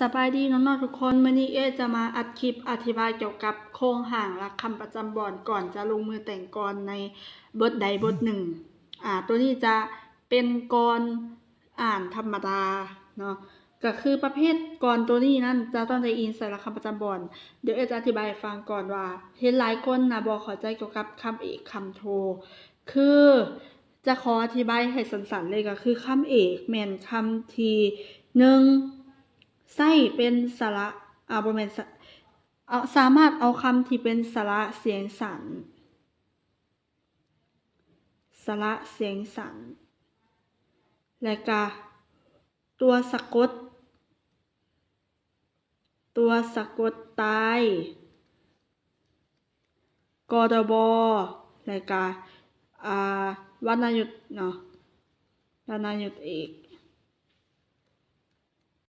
สบายดีน้องๆทุกคนมื้อนี้จะมาอัดคลิปอธิบายเกี่ยวกับโครงหางและคำประจำบอนก่อนจะลงมือแต่งกลในบทใดบทหนึ่งตัวนี้จะเป็นกลอ่านธรรมดาเนาะก็คือประเภทกลตัวนี้นั่นจะต้องได้อินใส่ละคำประจำบอนเดี๋ยวจะอธิบายฟังก่อนว่าเห็นหลายคนนะบ่เข้าใจเกี่ยวกับคำเอกคำโทคือจะขออธิบายให้สั้นๆเลยก็คือคำเอกแม่นคำที่หนึ่งใส่เป็นสระบ่แม่นสามารถเอาคำที่เป็นสระเสียงสันและก็ตัวสะกดตายกดบและก็วรรณยุกต์เนาะวรรณยุกต์เอก